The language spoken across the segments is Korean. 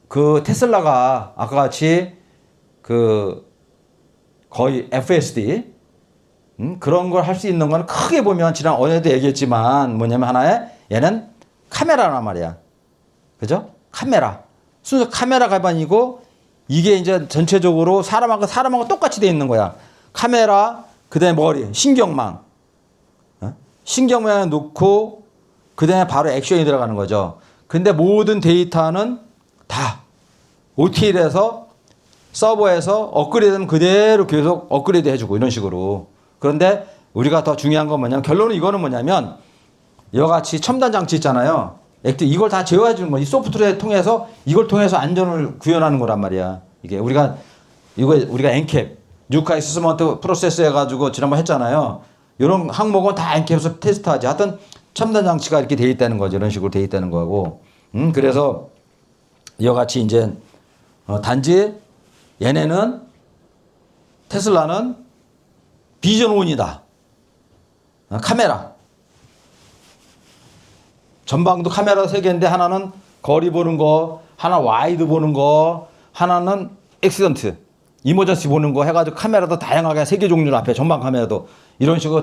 그 테슬라가 아까 같이 그 거의 FSD 그런 걸 할 수 있는 건 크게 보면 지난 어제도 얘기했지만 뭐냐면 하나의 얘는 카메라란 말이야. 그죠? 카메라. 순수 카메라 가반이고 이게 이제 전체적으로 사람하고 똑같이 돼 있는 거야. 카메라, 그다음에 머리, 신경망. 신경망에 놓고 그다음에 바로 액션이 들어가는 거죠. 근데 모든 데이터는 다 OTL에서 서버에서 업그레이드는 그대로 계속 업그레이드 해주고 이런 식으로. 그런데 우리가 더 중요한 건 뭐냐면 결론은 이거는 뭐냐면 이와 같이 첨단 장치 있잖아요. 이걸 다 제어해 주는 거. 이 소프트웨어 통해서 이걸 통해서 안전을 구현하는 거란 말이야. 이게 우리가 엔캡, 뉴카 액세스먼트 프로세스 해가지고 지난번 했잖아요. 이런 항목은 다 엔캡에서 테스트하지. 하여튼 첨단 장치가 이렇게 돼 있다는 거죠. 이런 식으로 돼 있다는 거고. 그래서 이와 같이 이제 단지 얘네는 테슬라는 비전 온이다. 카메라. 전방도 카메라 3개인데 하나는 거리 보는 거, 하나 와이드 보는 거, 하나는 액시던트, 이머전시 보는 거 해가지고 카메라도 다양하게 3개 종류 앞에 전방 카메라도 이런 식으로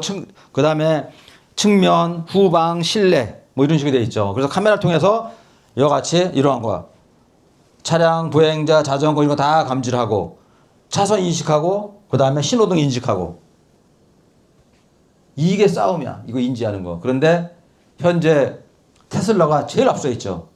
그 다음에 측면, 후방, 실내 뭐 이런 식으로 되어 있죠. 그래서 카메라를 통해서 이와 같이 이러한 거야. 차량, 보행자, 자전거 이런 거 다 감지를 하고 차선 인식하고 그 다음에 신호등 인식하고 이게 싸움이야. 이거 인지하는 거. 그런데 현재 테슬라가 제일 앞서 있죠.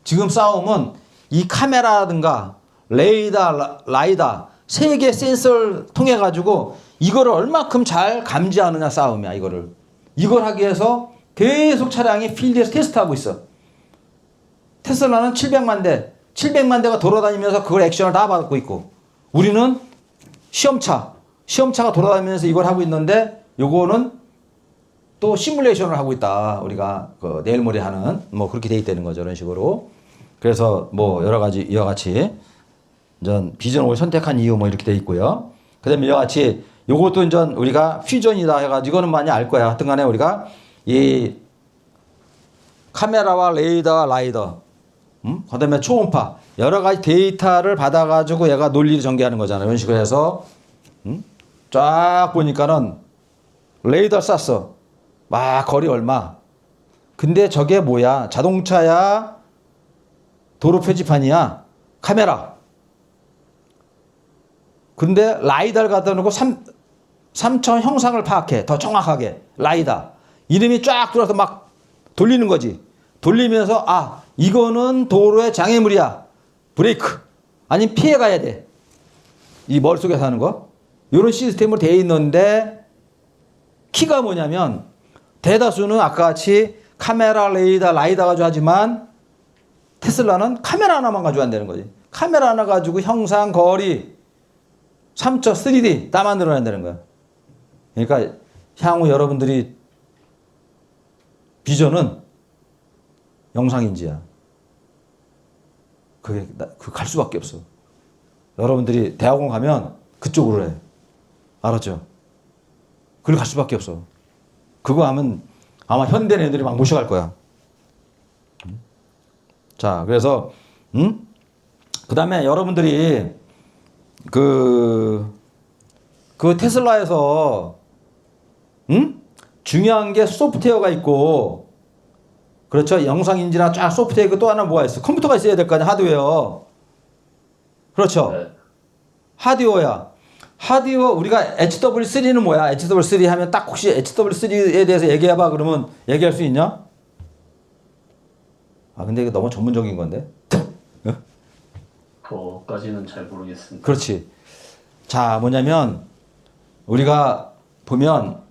지금 싸움은 이 카메라라든가 레이더, 라이다 3개 센서를 통해 가지고 이거를 얼마큼 잘 감지하느냐 싸움이야. 이걸 하기 위해서 계속 차량이 필드에서 테스트하고 있어. 테슬라는 700만 대가 돌아다니면서 그걸 액션을 다 받고 있고 우리는 시험차가 돌아다니면서 이걸 하고 있는데 요거는 또 시뮬레이션을 하고 있다. 우리가 그 내일 모레 하는 뭐 그렇게 돼 있다는 거죠. 이런 식으로. 그래서 뭐 여러 가지 이와 같이 전 비전을 선택한 이유 뭐 이렇게 돼 있고요. 그다음에 이와 같이 요것도 이제 우리가 퓨전이다 해가지고 이거는 많이 알 거야. 하여튼 간에 우리가 이 카메라와 레이더와 라이더 그다음에 초음파 여러 가지 데이터를 받아가지고 얘가 논리를 전개하는 거잖아요. 이런 식으로 해서 쫙 보니까는 레이더 쐈어. 막 거리 얼마. 근데 저게 뭐야? 자동차야? 도로 표지판이야? 카메라. 근데 라이다를 갖다 놓고 3천 형상을 파악해. 더 정확하게. 라이다. 이름이 쫙 들어서 막 돌리는 거지. 돌리면서 이거는 도로의 장애물이야. 브레이크. 아니면 피해가야 돼. 이 머릿속에서 하는 거. 이런 시스템으로 되어 있는데 키가 뭐냐면 대다수는 아까 같이 카메라, 레이더, 라이다 가지고 하지만 테슬라는 카메라 하나만 가지고 한다는 거지. 카메라 하나 가지고 형상, 거리, 3차 3D 다 만들어낸다는 거야. 그러니까 향후 여러분들이 비전은 영상인지야. 그게 갈 수밖에 없어. 여러분들이 대학원 가면 그쪽으로 해. 알았죠? 그걸 갈 수밖에 없어. 그거 하면 아마 현대 애들이 막 모셔갈 거야. 자, 그래서 그 다음에 여러분들이 그 테슬라에서 중요한 게 소프트웨어가 있고 그렇죠. 영상인지나 쫙 소프트웨어 또 하나 뭐가 있어? 컴퓨터가 있어야 될 거 아니야. 하드웨어. 그렇죠. 네. 하드웨어야. 하드웨어 우리가 HW3는 뭐야? HW3 하면 딱 혹시 HW3에 대해서 얘기해봐 그러면 얘기할 수 있냐? 근데 이거 너무 전문적인 건데. 그거까지는 잘 모르겠습니다. 그렇지. 자, 뭐냐면 우리가 보면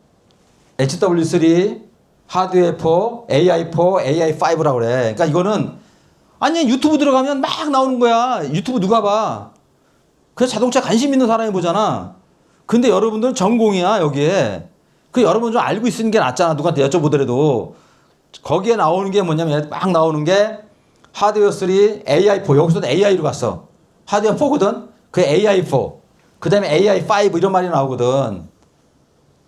HW3, 하드웨어 4, AI4, AI5라고 그래. 그러니까 이거는 아니 유튜브 들어가면 막 나오는 거야. 유튜브 누가 봐. 그래서 자동차 관심 있는 사람이 보잖아. 근데 여러분들은 전공이야 여기에. 그 여러분 좀 알고 있는 게 낫잖아. 누구한테 여쭤보더라도. 거기에 나오는 게 뭐냐면 막 나오는 게 하드웨어 3, AI4. 여기서도 AI로 갔어. 하드웨어 4거든. 그 AI4. 그 다음에 AI5 이런 말이 나오거든.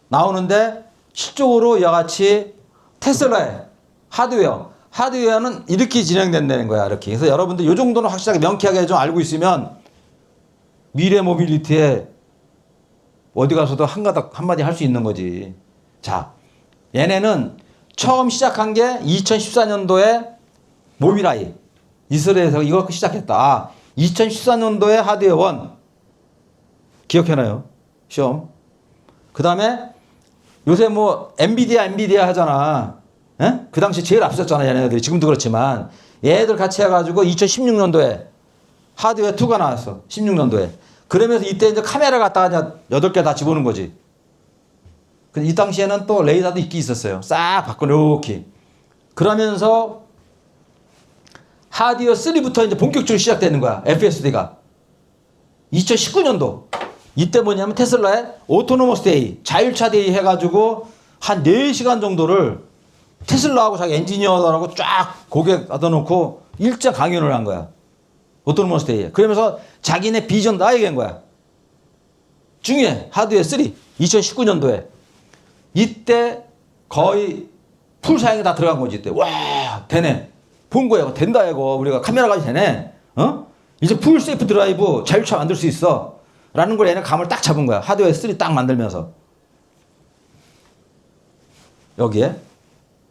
나오는데 실적으로 이와 같이 테슬라의 하드웨어 하드웨어는 이렇게 진행된다는 거야. 이렇게. 그래서 여러분들 이 정도는 확실하게 명쾌하게 좀 알고 있으면 미래 모빌리티에 어디 가서도 한마디 할 수 있는 거지. 자, 얘네는 처음 시작한 게 2014년도에 모빌아이. 이스라엘에서 이거 시작했다. 아, 2014년도에 하드웨어 1. 기억해놔요. 시험. 그 다음에 요새 뭐 엔비디아 하잖아. 에? 그 당시 제일 앞섰잖아. 얘네들이. 지금도 그렇지만. 얘들 같이 해가지고 2016년도에 하드웨어 2가 나왔어. 16년도에. 그러면서 이때 이제 카메라 갖다가 8개 다 집어넣은 거지. 근데 이 당시에는 또 레이더도 있긴 있었어요. 싹 바꿔놓기. 그러면서 하드웨어 3부터 이제 본격적으로 시작되는 거야. FSD가. 2019년도. 이때 뭐냐면 테슬라의 오토노머스 데이, 자율차 데이 해가지고 한 4시간 정도를 테슬라하고 자기 엔지니어들하고 쫙 고객 갖다 놓고 일자 강연을 한 거야. 오토노머스 데이에. 그러면서 자기네 비전 다 얘기한 거야. 중요해. 하드웨어 3. 2019년도에. 이때 거의 풀 사양이 다 들어간 거지. 이때. 와, 되네. 본 거야. 된다, 이거. 우리가 카메라까지 되네. 이제 풀 세이프 드라이브 자율차 만들 수 있어. 라는 걸 얘는 감을 딱 잡은 거야. 하드웨어 3 딱 만들면서. 여기에.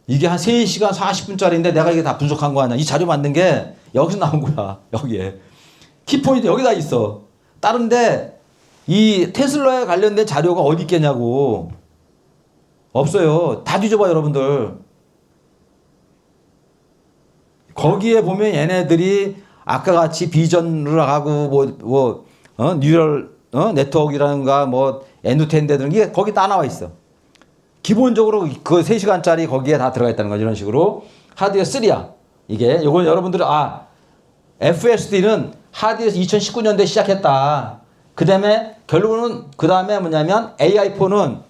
이게 한 3시간 40분짜리인데 내가 이게 다 분석한 거 아니야. 이 자료 만든 게 여기서 나온 거야. 여기에. 키포인트 여기다 있어. 다른데 이 테슬라에 관련된 자료가 어디 있겠냐고. 없어요. 다 뒤져봐, 여러분들. 거기에 보면 얘네들이 아까 같이 비전을 하고 뉴럴 네트워크라든가 뭐 엔드텐데든 이게 거기 다 나와 있어. 기본적으로 그 3시간짜리 거기에 다 들어가 있다는 거죠. 이런 식으로. 하드웨어 3야. 이게 요건 여러분들은 FSD는 하드웨어 2019년도에 시작했다. 그다음에 결국은 그다음에 뭐냐면 AI4는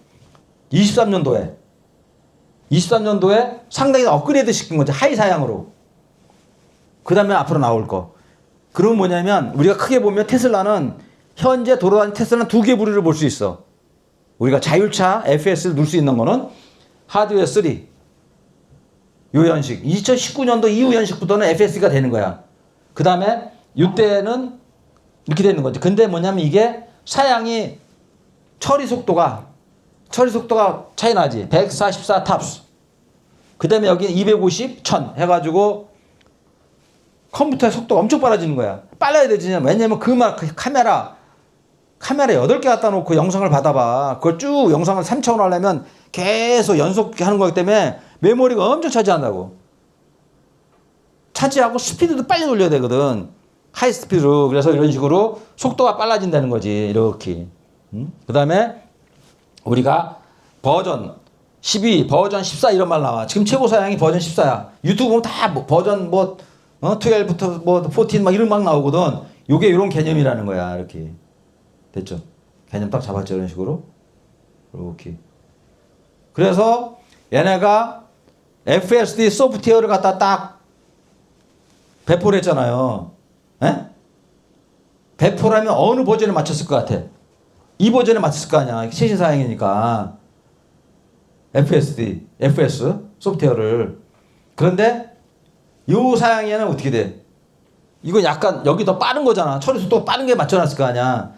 23년도에 상당히 업그레이드 시킨 거죠. 하이 사양으로. 그 다음에 앞으로 나올 거. 그러면 뭐냐면 우리가 크게 보면 테슬라는 현재 돌아다니는 테슬라는 2개 부류를 볼 수 있어. 우리가 자율차 FS를 넣을 수 있는 거는 하드웨어 3. 요 연식. 2019년도 이후 연식부터는 FS가 되는 거야. 그 다음에 이때는 이렇게 되는 거지. 근데 뭐냐면 이게 사양이 처리 속도가 차이 나지. 144 탑스. 그 다음에 여기 250, 1000 해가지고 컴퓨터의 속도가 엄청 빨라지는 거야. 빨라야 되지. 왜냐면 그 카메라 8개 갖다 놓고 영상을 받아봐. 그걸 쭉 영상을 3차원 하려면 계속 연속하는 거기 때문에 메모리가 엄청 차지한다고. 차지하고 스피드도 빨리 돌려야 되거든. 하이 스피드로. 그래서 이런 식으로 속도가 빨라진다는 거지. 이렇게. 그 다음에 우리가 버전 12, 버전 14 이런 말 나와. 지금 최고 사양이 버전 14야. 유튜브 보면 다 버전 12부터 14 막 이런 막 나오거든. 요게 이런 개념이라는 거야. 이렇게. 됐죠? 개념 딱 잡았죠? 이런 식으로. 이렇게. 그래서 얘네가 FSD 소프트웨어를 갖다 딱 배포를 했잖아요. 에? 배포를 하면 어느 버전에 맞췄을 것 같아? 이 버전에 맞췄을 거 아니야. 최신 사양이니까. FS 소프트웨어를. 그런데 요 사양에는 어떻게 돼? 이건 약간 여기 더 빠른 거잖아. 처리 속도가 빠른 게 맞춰놨을 거 아니야.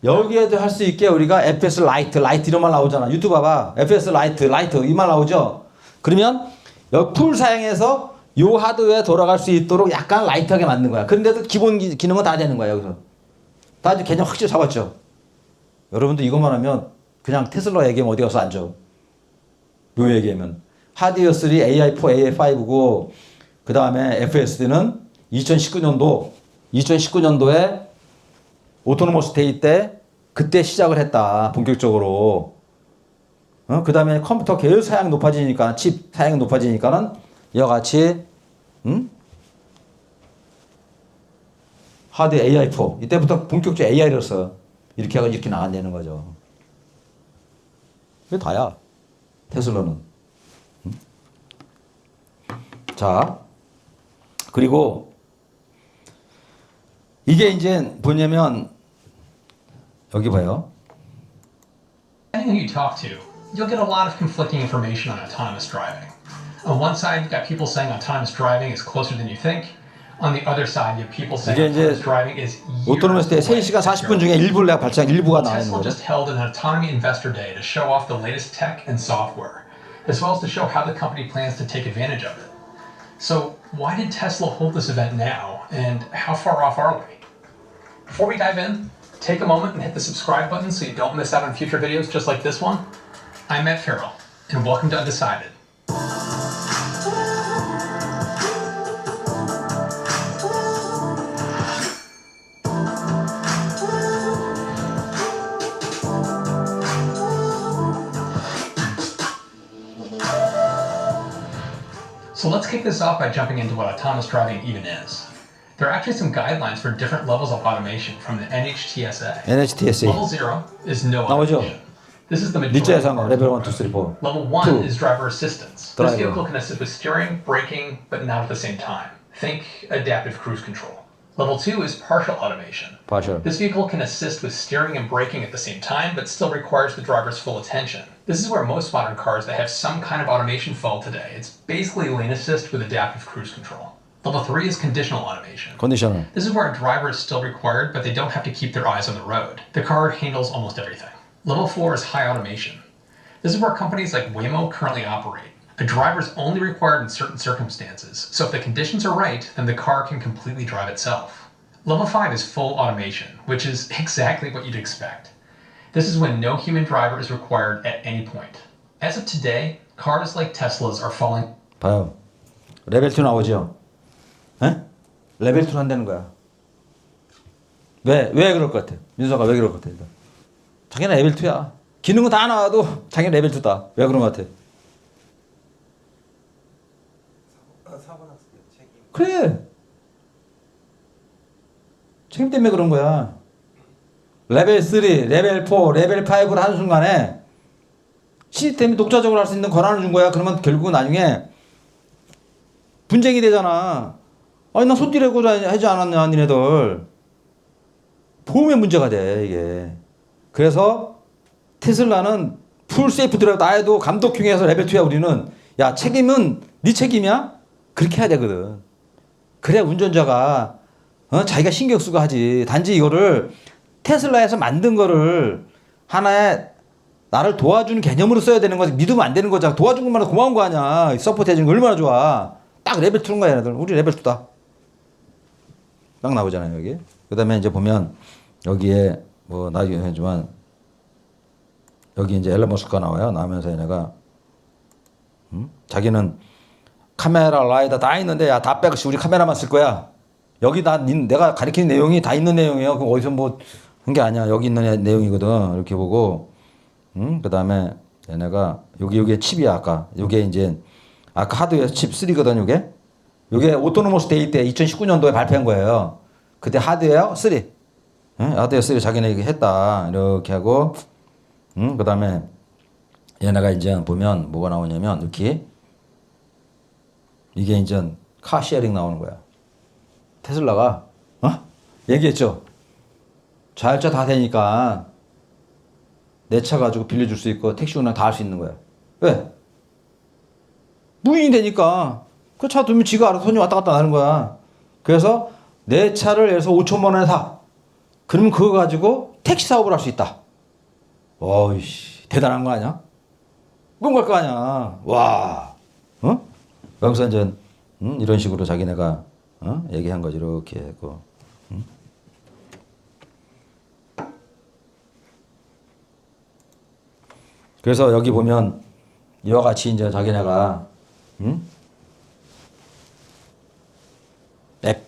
여기에도 할 수 있게 우리가 FS 라이트 이런 말 나오잖아. 유튜브 봐봐. FS 라이트 이 말 나오죠. 그러면 여기 풀 사양해서 요 하드웨어에 돌아갈 수 있도록 약간 라이트하게 만든 거야. 그런데도 기본 기능은 다 되는 거야. 여기서. 다 이제 개념 확실히 잡았죠. 여러분들 이것만 하면 그냥 테슬라 얘기하면 어디 가서 앉아. 요 얘기하면. 하드웨어 3, AI4, AI5고 그 다음에 FSD는 2019년도에 오토노머스 데이 때 그때 시작을 했다. 본격적으로. 그 다음에 컴퓨터 계열 사양이 높아지니까 칩 사양이 높아지니까는 이와 같이 하드 AI4 이때부터 본격적 AI로서 이렇게 하고 이렇게 나간다는 거죠. 그게 다야. 테슬라는. 자, 그리고 이게 이제 뭐냐면 여기 봐요. Anyone you talk to, you'll get a lot of conflicting information on autonomous driving. On one side, you've got people saying autonomous driving is closer than you think. On the other side, you have people saying 이게 이제 autonomous driving is 오토노머스 때 years away. 3시간 40분 중에 일부를 내가 발전 일부가 나와 있는 Tesla 거죠. just held an autonomy investor day to show off the latest tech and software, as well as to show how the company plans to take advantage of it. So, why did Tesla hold this event now, and how far off are we? Before we dive in, take a moment and hit the subscribe button so you don't miss out on future videos just like this one. I'm Matt Farrell, and welcome to Undecided. So let's kick this off by jumping into what autonomous driving even is. There are actually some guidelines for different levels of automation from the NHTSA. NHTSA. Level 0 is no 나오죠? automation. This is the majority 니자에서 of 한 거. cars. 레벨 1, 2, 3, 4. Level 1 Two. is driver assistance. Driver. This vehicle can assist with steering, braking, but not at the same time. Think adaptive cruise control. Level 2 is partial automation. partial. This vehicle can assist with steering and braking at the same time, but still requires the driver's full attention. This is where most modern cars that have some kind of automation fall today. It's basically lane assist with adaptive cruise control. Level 3 is conditional automation. 컨디셔널. This is where a driver is still required, but they don't have to keep their eyes on the road. The car handles almost everything. Level 4 is high automation. This is where companies like Waymo currently operate. A driver is only required in certain circumstances, so if the conditions are right, then the car can completely drive itself. Level 5 is full automation, which is exactly what you'd expect. This is when no human driver is required at any point. As of today, cars like Teslas are falling. 봐요. 레벨 2 나오죠? 에? 레벨 2로 한다는 거야. 왜 그럴 것 같아? 민서가 왜 그럴 것 같아? 일단. 자기는 레벨 2야. 기능은 다 나와도 자기는 레벨 2다. 왜 그런 것 같아? 그래. 책임 때문에 그런 거야. 레벨 3, 레벨 4, 레벨 5를 하는 순간에 시스템이 독자적으로 할 수 있는 권한을 준 거야. 그러면 결국은 나중에 분쟁이 되잖아. 아니, 나 손디레고 하지 않았냐, 니네들. 보험에 문제가 돼, 이게. 그래서 테슬라는 풀 세이프 드라이브 다 해도 감독형에서 레벨 2야, 우리는. 야, 책임은 네 책임이야? 그렇게 해야 되거든. 그래야 운전자가 자기가 신경 쓰고 하지. 단지 이거를 테슬라에서 만든 거를 하나의 나를 도와주는 개념으로 써야 되는 거지. 믿으면 안 되는 거잖아. 도와준 것만 고마운 거 아니야. 서포트 해주는 거 얼마나 좋아. 딱 레벨 2인 거야, 얘네들. 우리 레벨 2다. 딱 나오잖아요, 여기. 그 다음에 이제 보면 여기에 뭐 나중에 하지만 여기 이제 앨런 머스크가 나와요. 나오면서 얘네가 자기는 카메라, 라이다 다 있는데 야, 다 빼고 우리 카메라만 쓸 거야. 여기 내가 가리키는 내용이 다 있는 내용이에요. 그럼 어디서 뭐 한 게 아니야. 여기 있는 내용이거든. 이렇게 보고 그 다음에 얘네가 요게 칩이야. 아까 요게 이제 아까 하드웨어 칩 3거든. 요게 오토노머스 데이 때 2019년도에 발표한 거예요. 그때 하드웨어 3. 하드웨어 3 자기네 이렇게 했다. 이렇게 하고 그 다음에 얘네가 이제 보면 뭐가 나오냐면 이렇게 이게 이제 카쉐어링 나오는 거야. 테슬라가 얘기했죠. 자율차 다 되니까 내 차 가지고 빌려줄 수 있고 택시 운행 다 할 수 있는 거야. 왜? 무인이 되니까 그 차 두면 지가 알아서 손님 왔다 갔다 하는 거야. 그래서 내 차를 예를 들어서 5천만 원에 사. 그러면 그거 가지고 택시 사업을 할 수 있다. 어이씨, 대단한 거 아니야? 그건 걸 거 아니야. 와, 여기서 이제 이런 식으로 자기네가 얘기한 거지. 이렇게 했고. 그래서 여기 보면 이와 같이 이제 자기네가 앱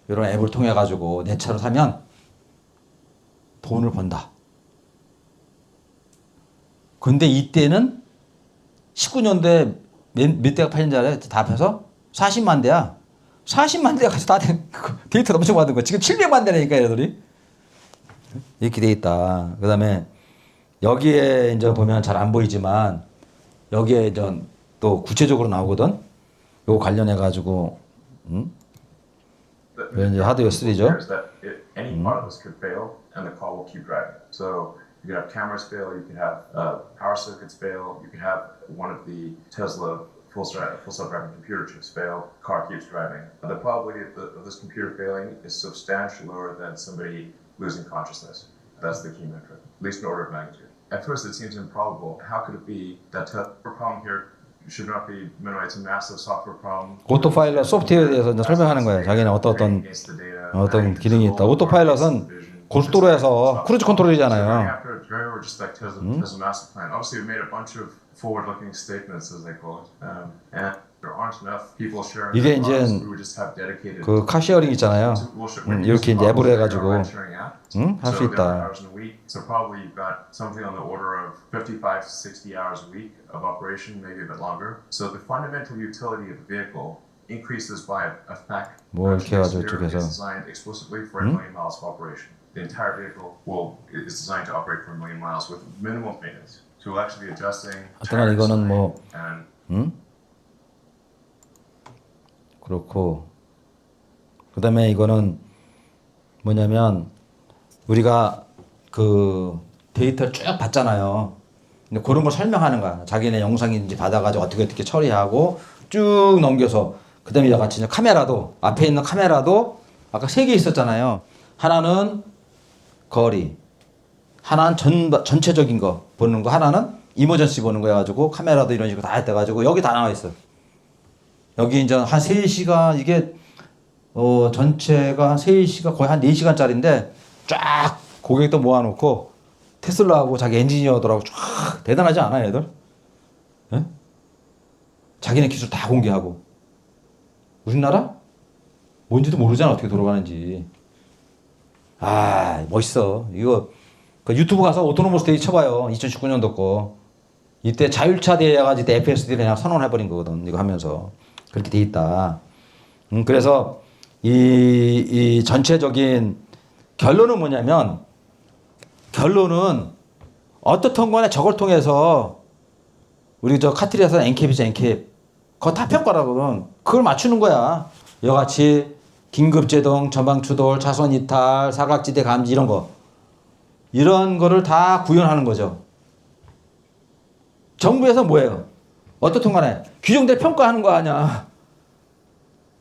이런 앱을 통해 가지고 내 차를 사면 돈을 번다. 근데 이때는 19년도에 몇 대가 팔린 줄 알아요? 다 합해서 40만 대야. 40만 대가 같이 다 데이터 엄청 받은 거. 지금 700만 대라니까 얘들이. 이렇게 돼 있다. 그 다음에 여기에 이제 보면 잘 안 보이지만 여기에 또 구체적으로 나오거든. 요거 관련해 가지고 이제 하드웨어 3죠. Any part of this could fail and the car will keep driving. So you could have cameras fail, you could have power circuits fail, you could have one of the Tesla full self-driving computer chips fail, car keeps driving. The probability of this computer failing is substantially lower than somebody losing consciousness. That's the key metric, at least in order of magnitude. At first, it seems improbable. How could it be that the problem here should not be minimized? It's a massive software problem. 오토파일럿 소프트웨어에 대해서 이제 설명하는 거예요. 자기는 어떤 기능이 있다. 오토파일럿은 고속도로에서 크루즈 컨트롤이잖아요. Tesla master plan. Obviously, we've made a bunch of forward-looking statements, as they call it, and there aren't enough people sharing. 이게 이제 we would just have dedicated. 그 카시어링 있잖아요. 이렇게 이제 앱으로 해가지고 할 수 있다. So probably you've got something on the order of 55 to 60 hours a week of operation, maybe a bit longer. So the fundamental utility of the vehicle increases by a factor. 뭐 이렇게 해가지고 It's 쪽에서 designed exclusively for 1 million miles of operation. The entire vehicle is designed to operate for 1 million miles with minimal maintenance. So we'll actually be adjusting. 하여튼간 이거는 뭐 and 그렇고 그다음에 이거는 뭐냐면 우리가 그 데이터를 쭉 봤잖아요. 근데 그런 걸 설명하는 거야. 자기네 영상인지 받아가지고 어떻게 처리하고 쭉 넘겨서 그다음에 이와 같이 카메라도 앞에 있는 카메라도 아까 3개 있었잖아요. 하나는 거리, 하나는 전체적인 거 보는 거, 하나는 이머전시 보는 거 해가지고 카메라도 이런 식으로 다 해가지고 여기 다 나와 있어. 여기 이제 한 3시간 이게 전체가 한 3시간 거의 한 4시간짜리인데 쫙 고객도 모아놓고 테슬라하고 자기 엔지니어들하고 쫙 대단하지 않아 얘들? 예? 자기네 기술 다 공개하고 우리나라? 뭔지도 모르잖아 어떻게 돌아가는지. 아 멋있어 이거 그 유튜브 가서 오토노머스 데이 쳐봐요. 2019년도 거 이때 자율차 대회가지고 FSD를 그냥 선언해버린 거거든. 이거 하면서 그렇게 돼 있다. 그래서 이 전체적인 결론은 뭐냐면 결론은 어떻든 간에 저걸 통해서 우리 저 카트리아에서 엔캡이죠 엔캡 그거 다 평가라거든. 그걸 맞추는 거야. 이와같이 긴급제동, 전방추돌, 차선 이탈, 사각지대 감지 이런 거 이런 거를 다 구현하는 거죠. 정부에서 뭐예요? 어떻든 간에 규정대로 평가하는 거 아니야.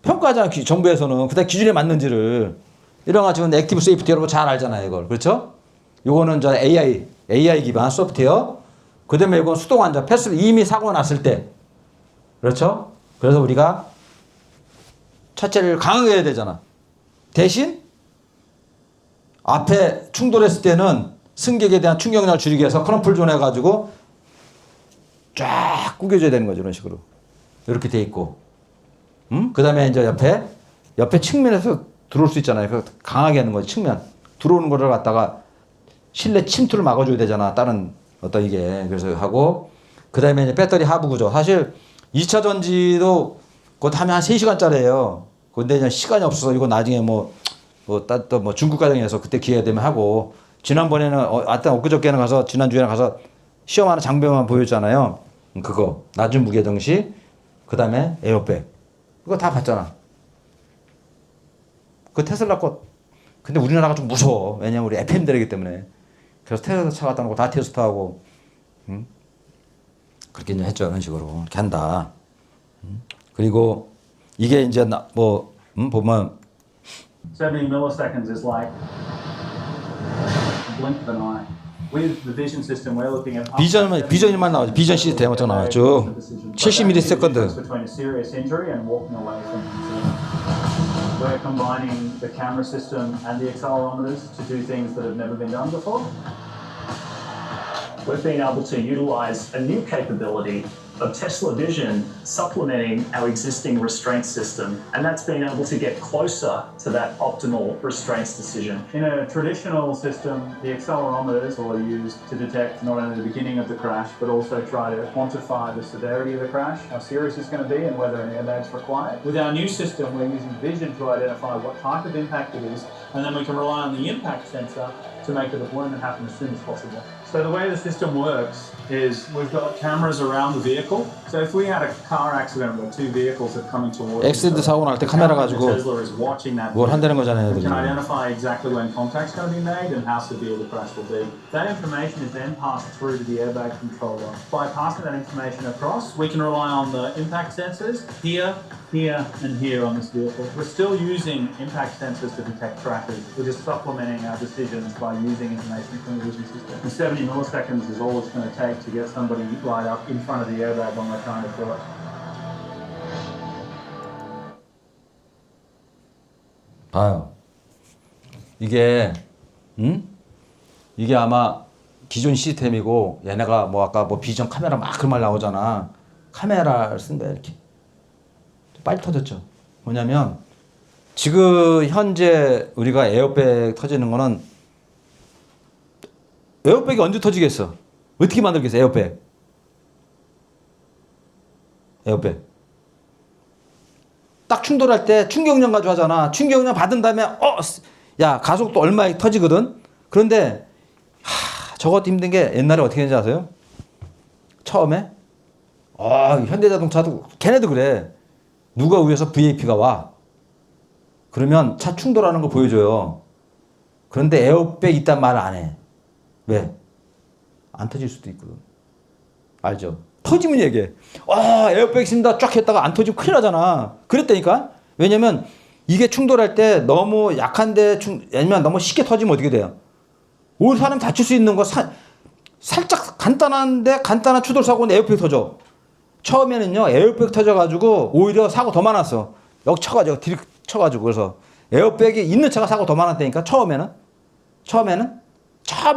평가하잖아 정부에서는. 그다음 기준에 맞는지를. 이런 가지고 액티브 세이프티 여러분 잘 알잖아요 이걸. 그렇죠? 요거는 저 AI 기반 소프트웨어. 그 다음에 이건 수동 안전 패스 이미 사고가 났을 때. 그렇죠? 그래서 우리가 첫째를 강하게 해야 되잖아. 대신 앞에 충돌했을 때는 승객에 대한 충격량을 줄이기 위해서 크럼플 존 해가지고 쫙 구겨줘야 되는 거죠. 이런 식으로. 이렇게 돼 있고. 그 다음에 이제 옆에 측면에서 들어올 수 있잖아요. 그 강하게 하는 거지, 측면. 들어오는 거를 갖다가 실내 침투를 막아줘야 되잖아. 다른 어떤 이게. 그래서 하고. 그 다음에 이제 배터리 하부 구조. 사실 2차 전지도 그것 하면 한 3시간짜리예요. 근데 이제 시간이 없어서 이거 나중에 또 중국 과정에서 그때 기회 되면 하고. 지난번에는 엊그저께는 가서 지난주에는 가서 시험하는 장비만 보여줬잖아요. 그거 낮은 무게정시 그 다음에 에어백 그거 다 봤잖아. 그 테슬라 거 근데 우리나라가 좀 무서워. 왜냐면 우리 FM들이기 때문에. 그래서 테슬라 차 갖다 놓고 다 테스트하고 그렇게 이제 했죠. 그런 식으로 이렇게 한다. 그리고 이게 이제 보면 70 milliseconds is like a blink of an eye. With the vision system, we're looking at 비전만 나오죠. 비전 시스템 어쩌 나왔죠. 70ms. between a serious injury and walking away from the We're combining the camera system and the accelerometers to do things that have never been done before. We've been able to utilize a new capability of Tesla Vision supplementing our existing restraint system, and that's been able to get closer to that optimal restraints decision. In a traditional system, the accelerometers are used to detect not only the beginning of the crash, but also try to quantify the severity of the crash, how serious it's going to be, and whether an airbag is required. With our new system, we're using vision to identify what type of impact it is, and then we can rely on the impact sensor to make the deployment happen as soon as possible. So the way the system works is we've got cameras around the vehicle. So if we had a car accident where two vexcess 사고 날 때 카메라 가지고 Tesla is watching that 뭘 한다는 거잖아요, We 애들이. can identify exactly when contact's going to be made and how severe the crash will be. That information is then passed through to the airbag controller. By passing that information across, we can rely on the impact sensors here, here, and here on this vehicle. We're still using impact sensors to detect crashes. We're just supplementing our decisions by using information from the vision system. And 70 milliseconds is all it's going to take to get somebody right up in front of the airbag when we're trying to fill it. 봐요. 이게 이게 아마 기존 시스템이고 얘네가 뭐 아까 뭐 비전 카메라 막 그런 말 나오잖아. 카메라를 쓴다 이렇게. 빨리 터졌죠. 뭐냐면 지금 현재 우리가 에어백 터지는 거는 에어백이 언제 터지겠어? 어떻게 만들겠어? 에어백. 딱 충돌할 때 충격량 가지고 하잖아. 충격량 받은 다음에 야 가속도 얼마에 터지거든. 그런데 저것도 힘든 게 옛날에 어떻게 했는지 아세요? 처음에 현대자동차도 걔네도 그래. 누가 위에서 VIP가 와. 그러면 차 충돌하는 거 보여줘요. 그런데 에어백 있단 말을 안 해. 왜? 안 터질 수도 있거든. 알죠? 터지면 얘기해. 에어백 있습니다. 쫙 했다가 안 터지면 큰일 나잖아. 그랬다니까? 왜냐면 이게 충돌할 때 너무 약한데 아니면 너무 쉽게 터지면 어떻게 돼요? 오히려 사람 다칠 수 있는 거 살짝 간단한 추돌 사고는 에어백 터져. 처음에는요 에어백 터져가지고 오히려 사고 더 많았어. 여기 쳐가지고 딜 쳐가지고. 그래서 에어백이 있는 차가 사고 더 많았다니까. 처음에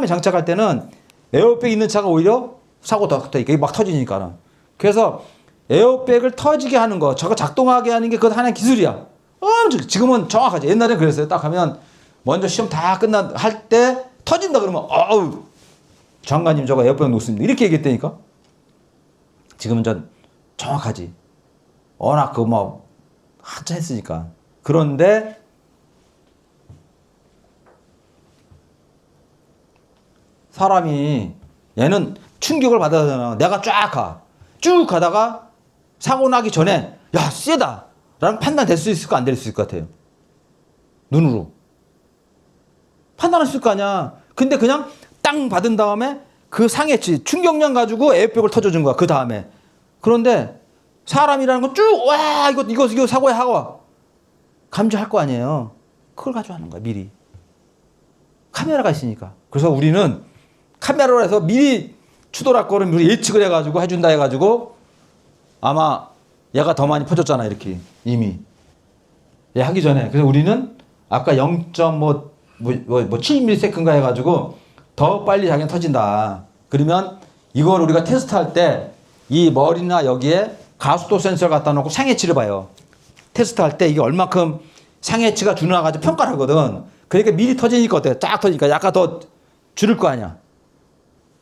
장착할 때는 에어백 있는 차가 오히려 사고 더 터지니까 이게 막 터지니까. 그래서 에어백을 터지게 하는 거, 저거 작동하게 하는 게 그것 하나의 기술이야. 지금은 정확하지. 옛날에 그랬어요. 딱 하면 먼저 시험 다 할 때 터진다 그러면 장관님 저거 에어백 놓습니다. 이렇게 얘기했다니까. 지금은 정확하지. 워낙 한참 했으니까. 그런데 사람이 얘는 충격을 받아잖아. 내가 쭉 가다가 사고 나기 전에 야 세다 라는 판단 될 수 있을까 안 될 수 있을 것 같아요. 눈으로 판단할 수 있을 거 아니야. 근데 그냥 땅 받은 다음에 그 상해치 충격량 가지고 에어백을 터져준 거야. 그 다음에. 그런데 사람이라는 건 쭉 이거 사고야 하고 감지할 거 아니에요. 그걸 가지고 하는 거야. 미리 카메라가 있으니까. 그래서 우리는 카메라로 해서 미리 추돌할 거를 미리 예측을 해가지고 해준다 해가지고 아마 얘가 더 많이 퍼졌잖아. 이렇게 이미 얘 하기 전에. 그래서 우리는 아까 0.7ms인가 해가지고 더 빨리 자기는 터진다. 그러면 이걸 우리가 테스트할 때 이 머리나 여기에 가속도 센서를 갖다 놓고 상해치를 봐요. 테스트할 때 이게 얼마큼 상해치가 준화가지고 평가를 하거든. 그러니까 미리 터지니까 어때? 쫙 터지니까 약간 더 줄일 거 아니야.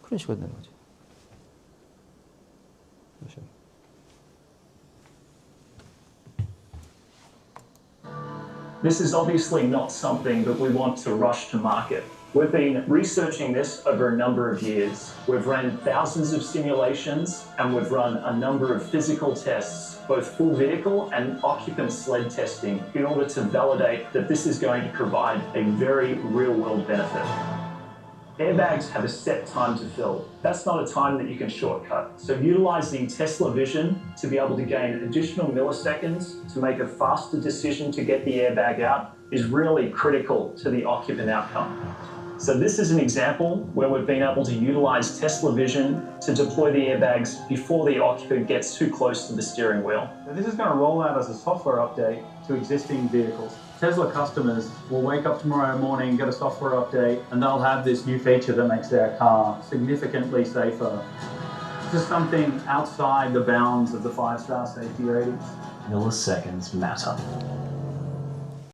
그런 식으로 되는 거지. This is obviously not something that we want to rush to market. We've been researching this over a number of years. We've run thousands of simulations and we've run a number of physical tests, both full vehicle and occupant sled testing, in order to validate that this is going to provide a very real-world benefit. Airbags have a set time to fill. That's not a time that you can shortcut. So utilizing Tesla Vision to be able to gain additional milliseconds to make a faster decision to get the airbag out is really critical to the occupant outcome. So this is an example where we've been able to utilize Tesla Vision to deploy the airbags before the occupant gets too close to the steering wheel. This is going to roll out as a software update to existing vehicles. Tesla customers will wake up tomorrow morning, get a software update, and they'll have this new feature that makes their car significantly safer. This is something outside the bounds of the 5-star safety ratings. Milliseconds matter.